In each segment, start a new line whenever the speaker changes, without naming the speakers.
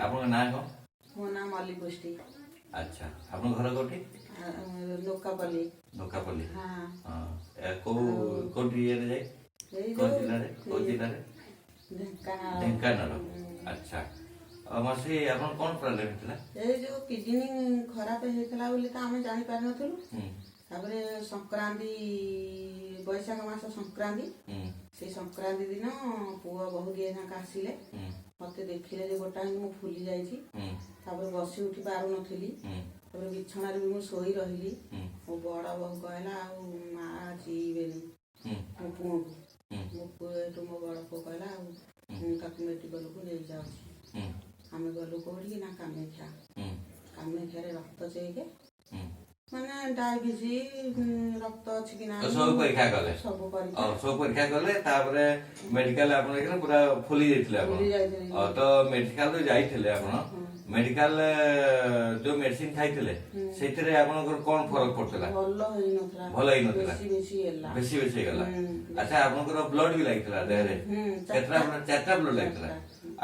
आपन ना को
मो नाम मल्ली पुष्टि।
अच्छा आपन घर कोठी
लोकापल्ली।
नोकापल्ली
हाँ
हां को कोठी रे जाय को जिल्ला रे ढेंकानाल अच्छा मसे आपन कोन प्रॉब्लम हितला
ए जो किडनी खराब हेतला बोली त आमे जानि पार नथलु। तापरे संक्रांति बैशाख मास संक्रांति से संक्रांति दिन पुआ बहुत दिए ना आसिले मते देखिले जे गोटा मु फुली जाईची तापर बसी उठी पारु नथली तापर बिछना रे मु सोई रहिली ओ बड़ा बहु कहला आ मा जीवेनी मो पुओ मो पुओ तो मो बड़ा पुओ कहला आ ताकू मेडिकल को ले जाऊ आमे गलु कोठी ना कामेख्या रे रक्त चेके माने डायबिटीज रक्त अछि कि ना
सब परीक्षा कले सब परीक्षा कले तापरे मेडिकल आपन एकरा पूरा फुली जाइथिले आपन तो मेडिकल तो जाइथिले आपन मेडिकल जो मेडिसिन खाइथिले सेथिरे आपन कोन फरक पड़तला भलो ही नथला बेसी गला अच्छा आपन ब्लड भी लागितला देह रे केतरा चारटा ब्लड लागितला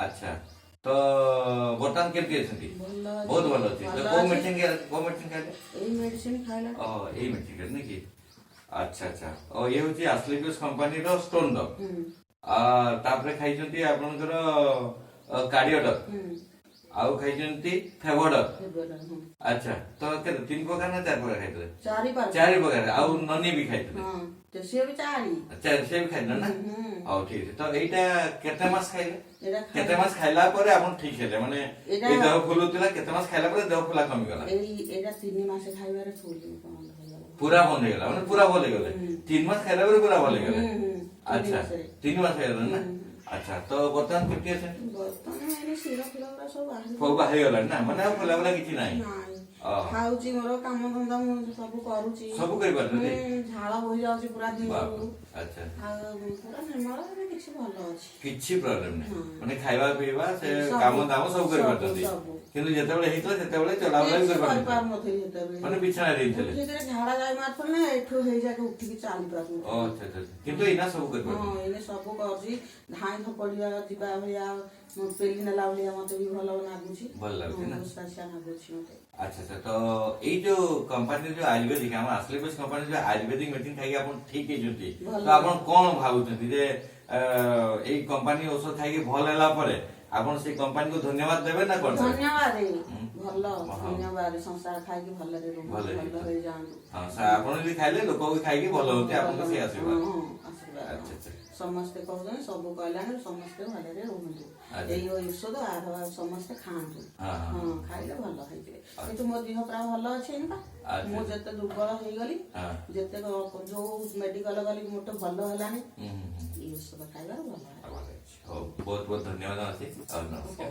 अच्छा तो बर्तमान केमती अछि बहुत भलो अछि तो को मेडिसिन खाइले
ए मेडिसिन खाइला
ए मेडिसिन खाइले कि अच्छा अच्छा ओ ये होची आस्लिपियस कंपनी रो स्टोन डॉग तापरे खाइचंती आपनकर कार्डियोडॉग आउ खाइचंती फेवोडॉग अच्छा तो केते तीन प्रकार ना चार प्रकार खाइतले चार प्रकार आउ ननी भी खाइतले
हां तो से भी
से भी खाइतले ना हां ठीक है तो एटा केते मास खाइले केते मास खाइला परे आपन ठीक हेले माने ए देह फुलुतला केते मास खाइला परे देह फुला कमी गला
एटा 3 मास खाइबारे फुली
पूरा बंद हो गला माने पूरा भल गेले 3 मास खाइला परे पूरा भल गेले अच्छा 3 मास खाइला ना अच्छा तो बर्तमान केते আছে
बर्तमान एने सिरा फुला सब
बाहर गला ना माने फुला वाला किछि नाही
खाउची मोर काम धंदा मु सब करूची
सब करि पारते
झाळ होई जाउची पूरा दिन
अच्छा
पूरा निर्मल किछि भलो अछि
किछि प्रॉब्लम नाही माने खाइबा पीबा से काम दाम सब करि पारते किंतु जेतेबेले हेतले सेतेबेले चलावला भी करि पारते माने बिछाना देइतले
जेते झाड़ा जाय मारथल ना एठो हेइ जाके उठी के चाली पारु
अच्छा अच्छा किंतु इना सब करि पारते
हां इने सब करजी धाई थ पडिया जिबा भया पेली नेला भलिया मते भी भलो लागुची
भल लागुची ना
सासिया लागुची मते
अच्छा अच्छा तो ए जो कंपनी जो आयुर्वेदिक हम असली बस कंपनी जो आयुर्वेदिक मेडिसिन खाइ अपन ठीक है जुती तो अपन कोन भाबुचंती जे ए कंपनी औषध खाइ भल हैला परे अपन से कंपनी को धन्यवाद देबे ना कोन
धन्यवाद भलो धन्यवाद संसार खाइ के भल रे भल होई जान
हां सा अपन भी खाइले लोक भी खाइ के भल होते अपन से आशीर्वाद अच्छा अच्छा
समस्त कहउन सब कहलान समस्त भले रे रहंतु एई औषध आधवा समस्त खांतु हां खाइले भल होइबे किंतु मो देह प्राय भल अछि इनका मो जते दुर्बल होई गली जते जो मेडिकल गली मोटे भल हलानी ई औषध खाइला भल
बहुत बहुत धन्यवाद अछि और नमस्कार।